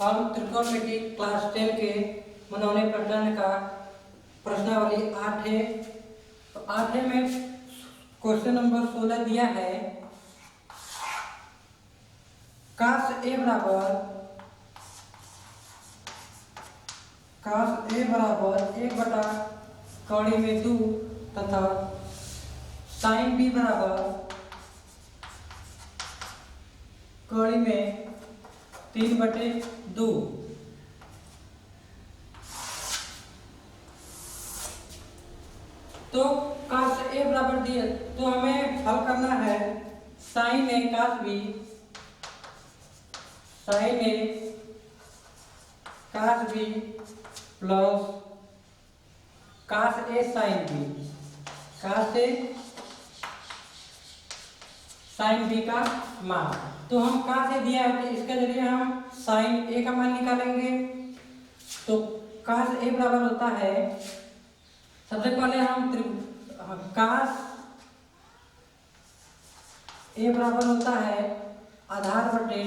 हम त्रिकोणमिति क्लास 10 के मनौने प्रकरण का प्रश्नावली 8 है। तो 8 में क्वेश्चन नंबर 16 दिया है, cos a बराबर 1/2 तथा sin b बराबर 3/2। तो cos a बराबर दिए तो हमें हल करना है sin a cos b plus cos a sin b का मान। तो हम cos a दिया है तो इसके जरिए हम sin a का मान निकालेंगे। तो cos a बराबर होता है, सबसे पहले हम cos a बराबर होता है आधार बटे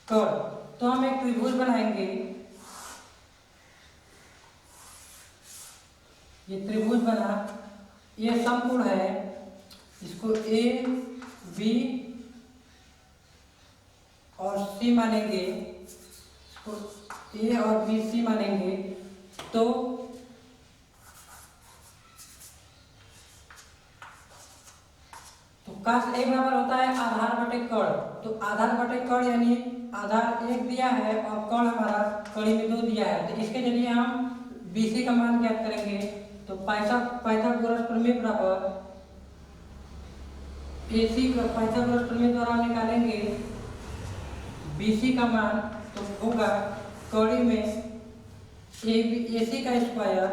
कर्ण। तो हम एक त्रिभुज बनाएंगे, ये त्रिभुज बना, ये समकोण है, इसको ए बी और सी मानेंगे, इसको ए और बी सी मानेंगे। तो cos a बराबर होता है आधार बटे कर्ण। तो आधार बटे कर्ण यानी आधार 1 दिया है और कर्ण हमारा कड़ी में 2 दिया है। तो इसके जरिए हम BC का मान ज्ञात करेंगे। तो पाइथागोरस प्रमेय बराबर AC का पाइथागोरस प्रमेय द्वारा निकालेंगे BC का मान। तो होगा कड़ी में AC का स्क्वायर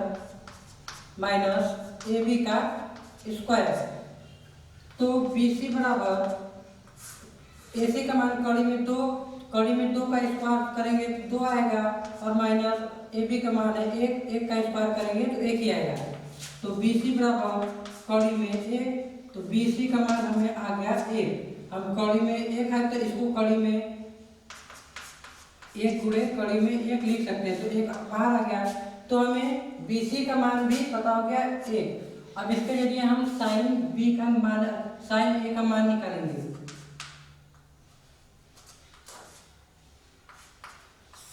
माइनस AB का स्क्वायर। तो BC बराबर AC का मान कड़ी में 2 का स्क्वायर करेंगे तो 2 आएगा, और माइनस AB का मान है 1 का स्क्वायर करेंगे तो 1 ही आएगा। तो BC बराबर कड़ी में 1, तो BC का मान हमें आ गया 1। हम कड़ी में 1 है तो इसको कड़ी में 1 गुणे कड़ी में 1 लिख सकते हैं। तो 1 बाहर आ गया, तो हमें BC का मान भी पता हो गया 1। अब इसके जरिए हम sin a का मान निकालेंगे।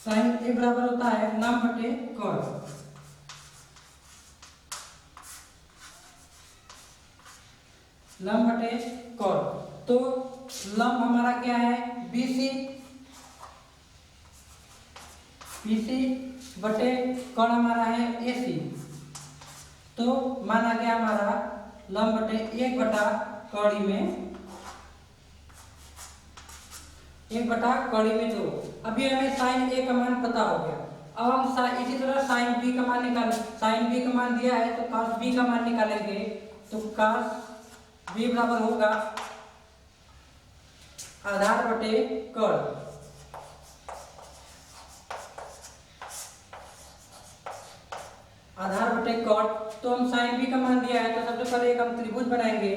sin a बराबर होता है लंब बटे कर्ण। तो लंब हमारा क्या है BC बटे कर्ण हमारा है AC। तो माना गया हमारा लंब बटे 1/2 में 2। अभी हमें sin a का मान पता हो गया। अब हम इसी तरह sin b का मान sin b का मान दिया है तो cos b का मान निकालेंगे। तो cos b बराबर होगा आधार बटे कर्ण। तो हम sin b का मान दिया है तो सबसे पहले एक हम त्रिभुज बनाएंगे।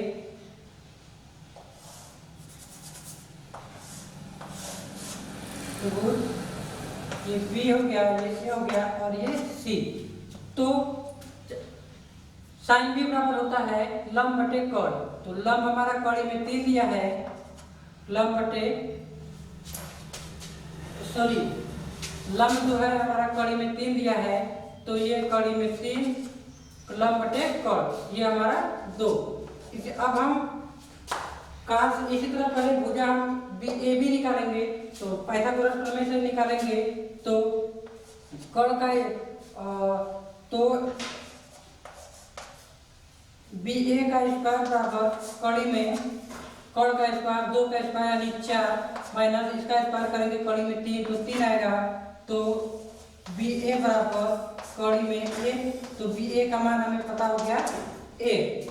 ये B हो गया, ये C हो गया और ये C। तो sin b बराबर होता है लंब बटे कर्ण। तो लंब हमारा कड़ी में 3 दिया है, लंब जो है हमारा कड़ी में 3 दिया है, तो ये कड़ी में 3 लंब बटे कर्ण, ये हमारा 2। इसे अब हम cos इसी तरह पहले भुजा हम AB निकालेंगे। तो पाइथागोरस प्रमेय से निकालेंगे। तो कर्ण का तो BA का स्क्वायर बराबर कड़ी में कर्ण का स्क्वायर 2 का स्क्वायर यानी 4 माइनस इसका स्क्वायर करेंगे कड़ी में 3 तो 3 आएगा। तो BA बराबर कड़ी में 1, तो BA का मान हमें पता हो गया 1।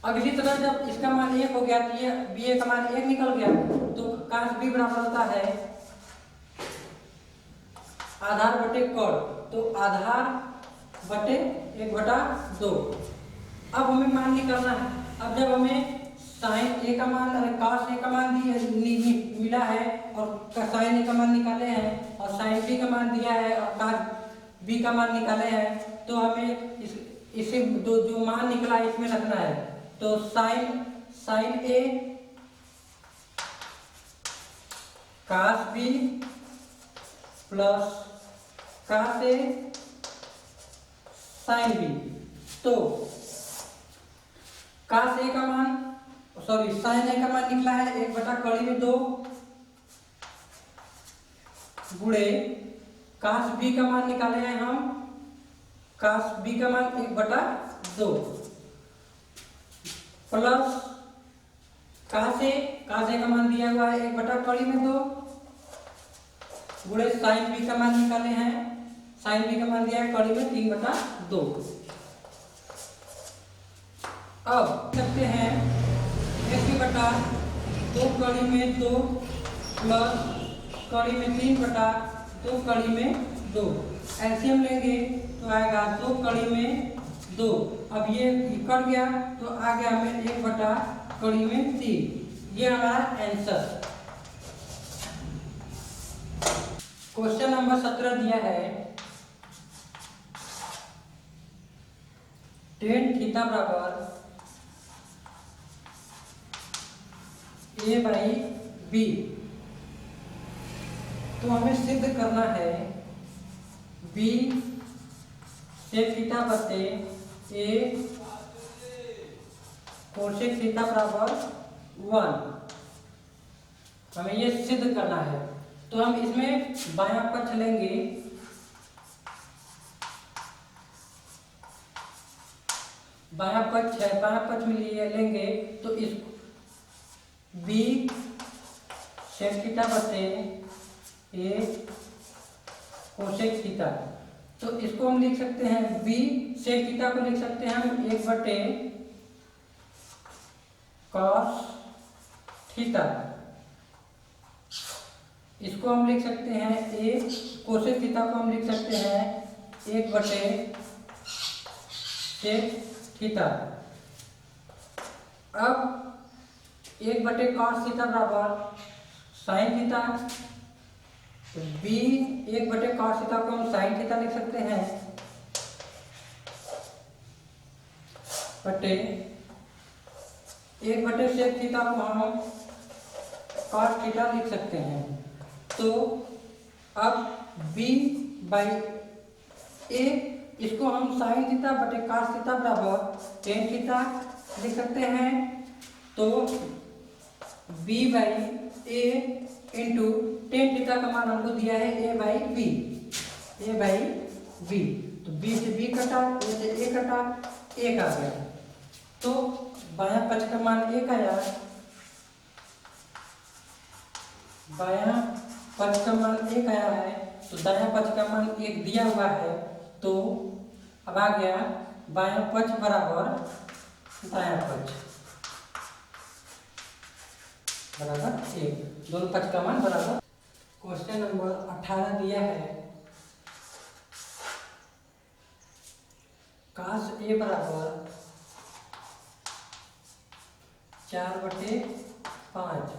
अब इसी तरह जब इसका मान 1 हो गया तो ये BA का मान 1 निकल गया। तो cos b बराबर होता है आधार बटे कर्ण। तो आधार बटे 1/2। अब हमें मान निकालना है। अब जब हमें साइन ए का मान कॉस ए का मान मिला है और साइन ए का मान निकाले हैं और साइन बी का मान दिया है और कॉस बी का मान निकाले हैं। तो हमें इसे जो मान निकला इसमें रखना है। तो sign A cos B plus cos A sine B. तो कॉस ए का मान साइन ए का मान निकला है 1/2 गुणे कॉस बी का मान निकाले हैं हम, कॉस बी का मान 1/2 प्लस कॉस ए का मान दिया हुआ है 1/2 गुणे साइन बी का मान निकाले हैं, साइन बी का मान दिया है 3/2। अब करते हैं 1/2 कड़ी में 2 प्लस कड़ी में 3/2 एलसीएम लेंगे तो आएगा 2 कड़ी में 2। अब ये कट गया तो आ गया हमें 1/3। ये हमारा आंसर। क्वेश्चन नंबर 17 दिया है tan थीटा बराबर a/b। तो हमें सिद्ध करना है b sec थीटा बटे a cosec थीटा बराबर 1। हमें ये सिद्ध करना है। तो हम इसमें बायां पक्ष लेंगे, बायां पक्ष में लेंगे तो इस b sec थीटा बटे a cosec थीटा। तो इसको हम लिख सकते हैं b sec थीटा को लिख सकते हैं हम 1/cos थीटा। इसको हम लिख सकते हैं a cosec थीटा को हम लिख सकते हैं 1/sec थीटा। अब 1/cos थीटा बराबर sine theta. b 1/cos theta को हम साइन थीटा लिख सकते हैं बटे 1/sec थीटा को हम cos थीटा लिख सकते हैं। तो अब b/a इसको हम साइन थीटा बटे cos थीटा बराबर tan थीटा लिख सकते हैं। तो b/a इंटू tan थीटा का मान हमको दिया है a/b। तो b से b कटा, a से a कटा, 1 आ गया। तो बायां पक्ष का मान 1 आया, बायां पक्ष का मान 1 आया है। तो दायां पक्ष का मान 1 दिया हुआ है। तो अब आ गया बायां पक्ष बराबर दायां पक्ष बराबर 1, दोनों पक्ष का मान बराबर। क्वेश्चन नंबर 18 दिया है cos a बराबर 4/5।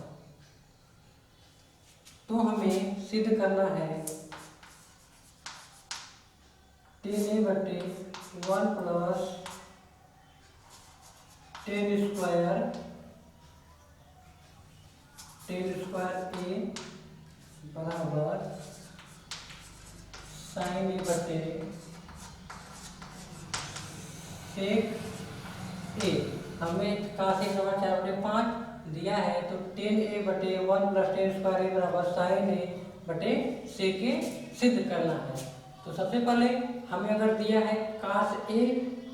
तो हमें सिद्ध करना है tan a/1 plus tan square a बराबर sin a/sec a। हमें cos a बराबर 4/5 दिया है। तो tan a/1 plus tan square a बराबर sin a/sec a सिद्ध करना है। तो सबसे पहले हमें अगर दिया है cos a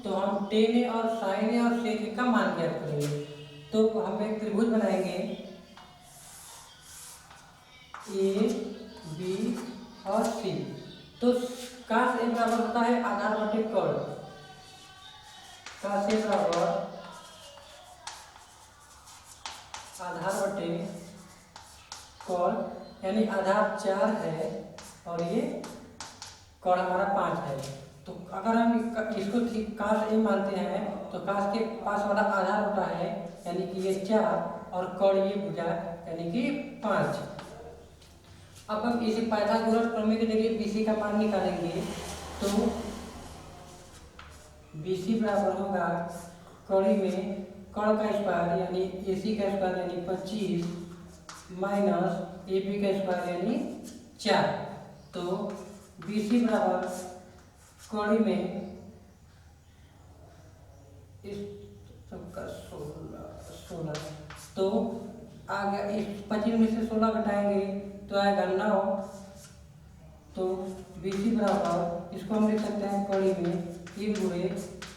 तो हम tan a और sin a और sec a का मान ज्ञात करेंगे। तो हम एक त्रिभुज बनाएंगे a b और c। तो cos a बराबर होता है आधार बटे कर्ण। cos a बराबर आधार बटे कर्ण, यानी आधार 4 है और ये कर्ण हमारा 5 है। तो अगर हम इसको cos a मानते हैं तो cos के पास वाला आधार होता है यानी कि ये 4 और कड़ ये भुजा यानी कि 5। अब हम इसी पाइथागोरस प्रमेय के जरिए BC का मान निकालेंगे। तो BC बराबर होगा कड़ी में कड़ का स्क्वायर यानी AC का स्क्वायर यानी 25 माइनस AB का स्क्वायर यानी 4। तो BC बराबर कड़ी में इस सबका 16 तो आ गया। इस 25 में से 16 घटाएंगे तो आएगा 9। तो BC बराबर इसको हम लिख सकते हैं कड़ी में 3 गुणे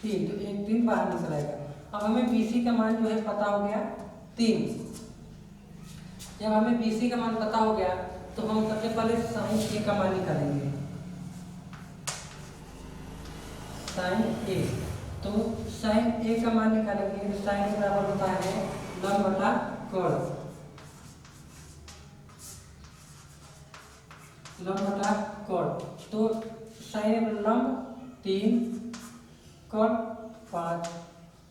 3, तो 1 3 बाहर निकल आएगा। अब हमें BC का मान जो है पता हो गया 3। जब हमें BC का मान पता हो गया तो हम सबसे पहले साइन A का मान निकालेंगे। साइन A, तो साइन A का मान निकालेंगे तो साइन A बराबर होता है लंब बटा कड़। लंब बटा कड़, तो साइन लंब 3 कड़ 5।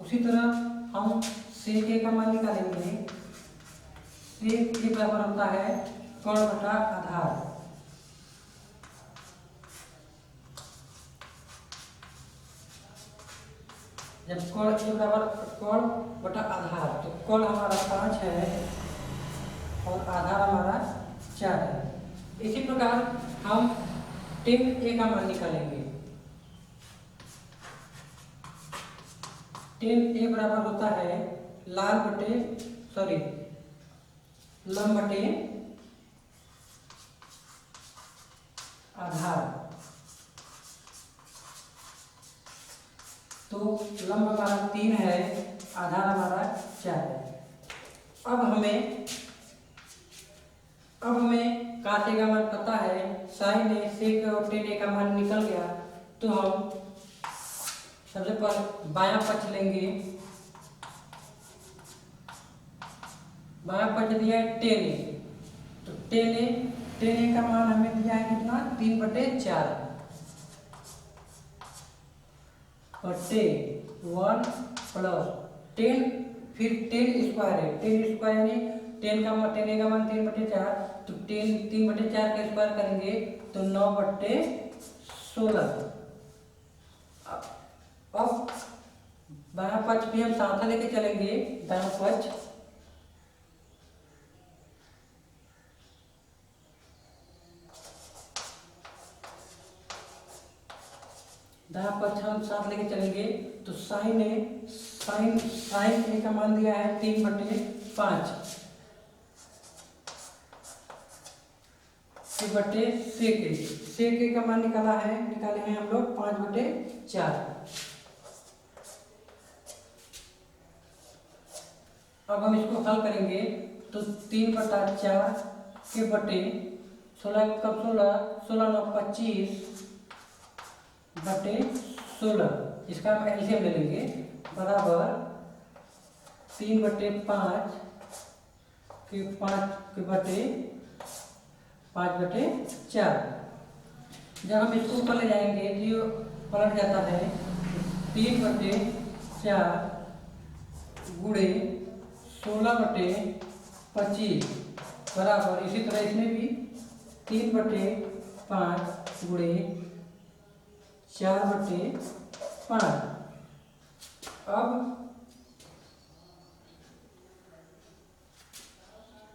उसी तरह हम सेक A का मान निकालेंगे। सेक A बराबर होता है कड़ बटा आधार। जब कड़ A बराबर कड़ बटा आधार, तो कड़ हमारा 5 है और आधार हमारा 4 है। इसी प्रकार हम टेन A का मान निकालेंगे। टेन A बराबर होता है लंब बटे आधार। तो लंब हमारा 3 है, आधार हमारा 4 है। अब हमें काट A का मान पता है, साइन A सेक और टेन A का मान निकल गया। तो हम सबसे पहले बायां पक्ष लेंगे। बायां पक्ष दिया है 10A, तो 10A का मान हमें दिया है कितना 3/4 बटे 1 प्लस 10, फिर 10 स्क्वायर है। 10 स्क्वायर यानी 10A का मान 3/4, तो 3/4 का स्क्वायर करेंगे तो 9/16। अब बायां पक्ष भी हम साथ लेके चलेंगे। दायां पक्ष हम साथ लेके चलेंगे। तो साइन A का मान दिया है 3/5 बटे सेक A का मान निकाले हैं हम लोग 5/4। अब हम इसको हल करेंगे तो 3/4 के बटे 16 कब 16 9 25 बटे 16, इसका हम एलसीएम ले लेंगे बराबर 3/5 के बटे 5/4। जब हम इसको ऊपर ले जाएंगे तो ये पलट जाता है। 3/4 गुणे 16/25 बराबर, इसी तरह इसमें भी 3/5 गुणे 4/5। अब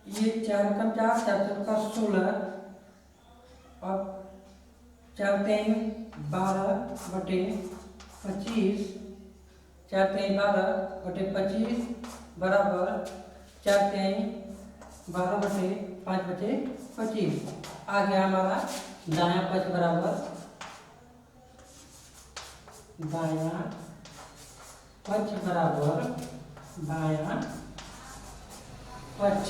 ये 4 का 4 4 का 16, अब 4 3 12/25, 4 3 12/25 बराबर 4 3 12/5/25। आ गया हमारा दायां पक्ष बराबर बायां पक्ष बराबर बायां पक्ष।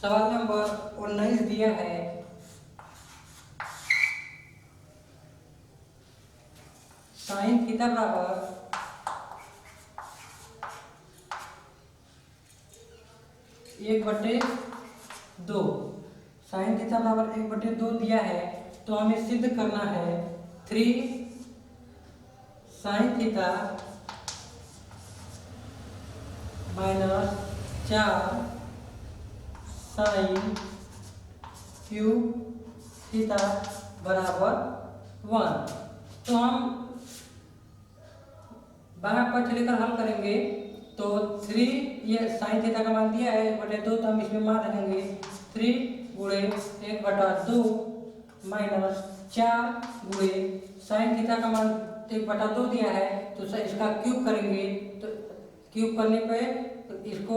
सवाल नंबर 19 दिया है, साइन थीटा बराबर 1/2। साइन थीटा बराबर 1/2 दिया है, तो हमें सिद्ध करना है 3 sine theta minus 4 sine cube theta बराबर 1। तो हम बाएं पक्ष लेकर हल करेंगे तो 3, ये साइन थीटा का मान दिया है 1/2, तो हम इसमें मान रखेंगे 3 गुणे 1/2 माइनस 4 गुणे साइन थीटा का मान 1/2 दिया है, तो इसका क्यूब करेंगे। तो क्यूब करने पे तो इसको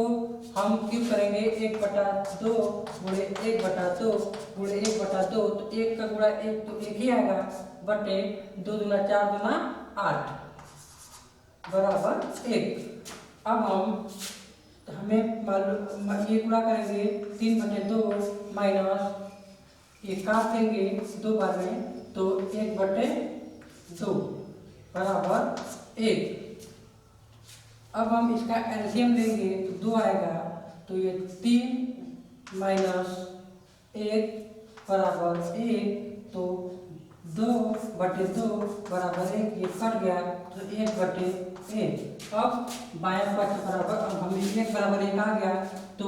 हम क्यूब करेंगे 1/2 गुणे 1/2 गुणे 1/2, तो 1 का गुणा 1 तो 1 ही आएगा, बटे 2 दूना 4 दूना 8 बराबर 1। अब हमें मालूम ये गुणा करेंगे 3/2 माइनस ये काट देंगे 2 बार में, तो 1/2 बराबर 1। अब हम इसका एलसीएम लेंगे तो 2 आएगा, तो ये 3 माइनस 1 बराबर 1, तो 2/2 बराबर 1, ये कट गया तो 1/1। अब बायां पक्ष बराबर, अब हमें 1 बराबर 1 आ गया, तो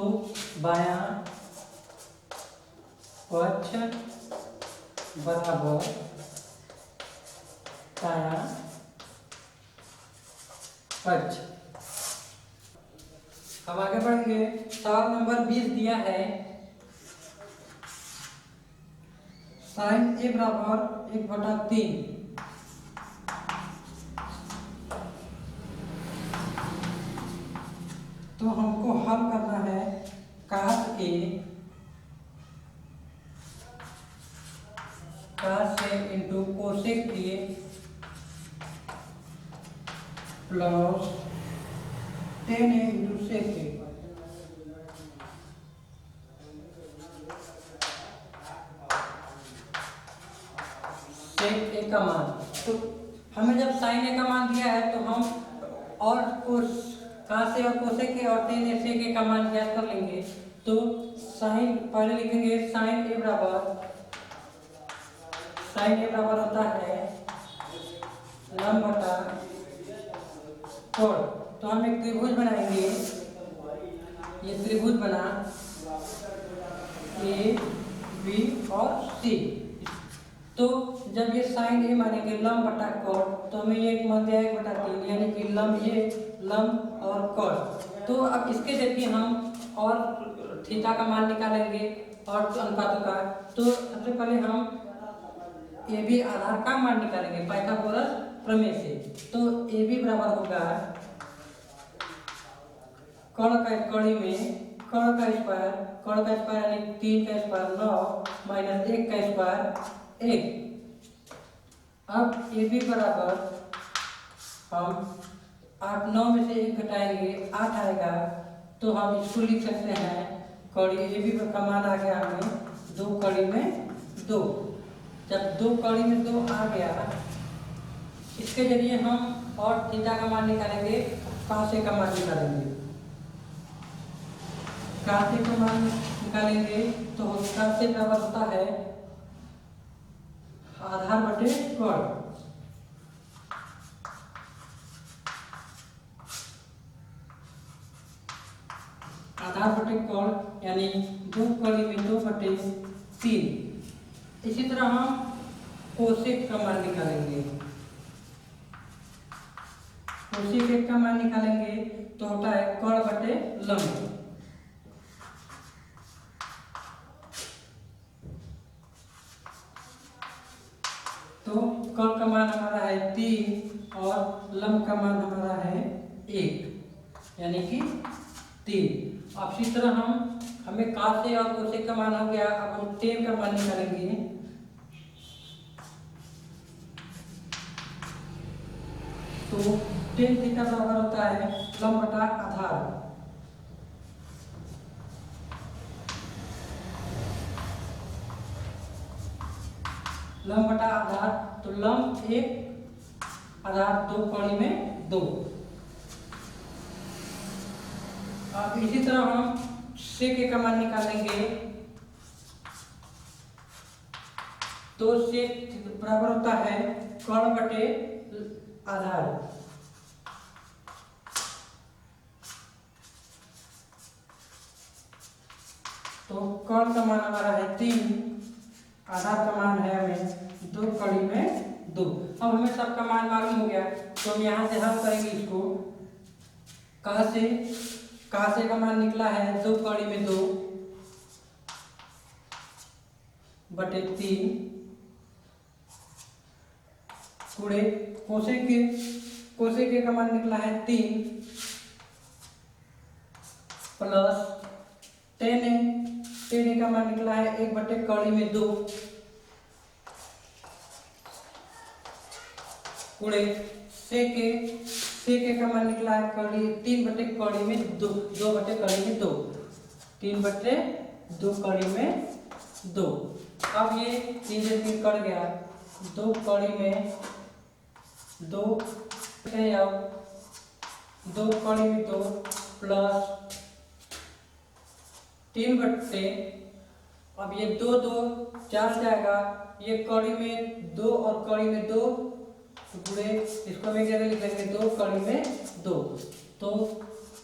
बायां पक्ष बराबर दायां पक्ष। अब आगे बढ़ेंगे। सवाल नंबर 20 दिया है साइन ए बराबर 1/3। तो हमको हल करना है cos A into cosec A plus 10A into sec A। Sec A का मान, तो हमें जब साइन ए का मान दिया है तो हम और cos A और कोसेक A और 10A सेक A का मान ज्ञात कर लेंगे। तो साइन पहले लिखेंगे साइन ए बराबर होता है लंब बटा कोण। तो हम एक त्रिभुज बनाएंगे, ये त्रिभुज बना ए बी और सी। तो जब ये साइन ए मानेंगे लंब बटा कोण, तो हमें ये एक मान दिया 1/3, यानी कि लंब ये लंब और कोण। तो अब इसके जरिए हम और थीटा का मान निकालेंगे और अनुपातों का। तो सबसे पहले हम ए बी आधार का मान निकालेंगे पाइथागोरस प्रमेय से। तो ए बी बराबर होगा कर्ण का कड़ी में कर्ण का स्क्वायर यानी 3 का स्क्वायर 9 माइनस 1 का स्क्वायर 1। अब ए बी बराबर हम 8 9 में से 1 घटाएंगे 8 आएगा, तो हम इसको लिख सकते हैं कड़ी ए बी का मान आ गया हमें 2 कड़ी में 2। जब 2 कड़ी में 2 आ गया, इसके जरिए हम और थीटा का मान निकालेंगे, cos A का मान निकालेंगे। cos A का मान निकालेंगे तो cos A बराबर होता है आधार बटे कोण। आधार बटे कोण यानी 2 कड़ी में 2/3। इसी तरह हम कोसेक का मान निकालेंगे। कोसेक का मान निकालेंगे तो होता है कोण बटे लंब। तो कोण का मान हमारा है 3 और लंब का मान हमारा है 1, यानी कि 3। अब इसी तरह हमें cos A और कोसेक का मान हो गया। अब हम tan का मान निकालेंगे। तो tan थीटा बराबर होता है लंब बटा आधार। लंब बटा आधार, तो लंब 1 आधार 2 कड़ी में 2। अब इसी तरह हम सेक A का मान निकालेंगे। तो सेक बराबर होता है कोण बटे आधार। तो कर्ण का मान हमारा है 3, आधार का मान है हमें 2 कड़ी में 2। अब हमें सबका मान मालूम हो गया, तो हम यहाँ से हल करेंगे इसको। कहाँ से का मान निकला है 2 कड़ी में 2 बटे 3 गुणे कोसे के का मान निकला है 3 प्लस टेन का मान निकला है 1 बटे कड़ी में 2 गुणे सेके का मान निकला है 3 बटे कड़ी में 2 बटे कड़ी में 2 3 बटे 2 कड़ी में 2। अब ये 3 से 3 कट गया, 2 कड़ी में 2 है, अब 2 कड़ी में 2 प्लस 3 बट्टे, अब ये 2 2 4 जाएगा, ये कड़ी में 2 और कड़ी में 2 गुणे, इसको हम एक जगह लिख लेंगे 2 कड़ी में 2, तो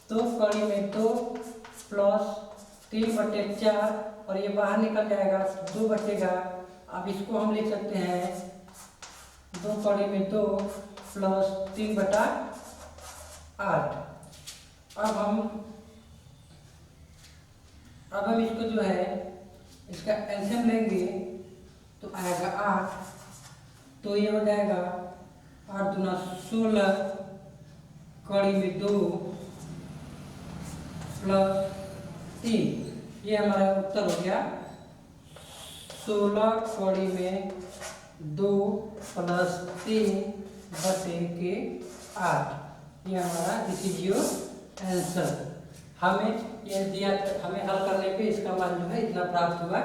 2 कड़ी में 2 प्लस 3 बटे 4 और ये बाहर निकल जाएगा 2 बचेगा। अब इसको हम लिख सकते हैं 2 कड़ी में 2 प्लस 3 बटा 8। अब हम इसको जो है इसका एलसीएम लेंगे तो आएगा 8, तो ये हो जाएगा 8 दूना 16 कड़ी में 2 प्लस 3, ये हमारा उत्तर हो गया 16 कड़ी में 2 प्लस 3 बटे के 8। ये हमारा दिस इज योर आंसर। हमें ये दिया, हमें हल करने पे इसका मान जो है इतना प्राप्त हुआ।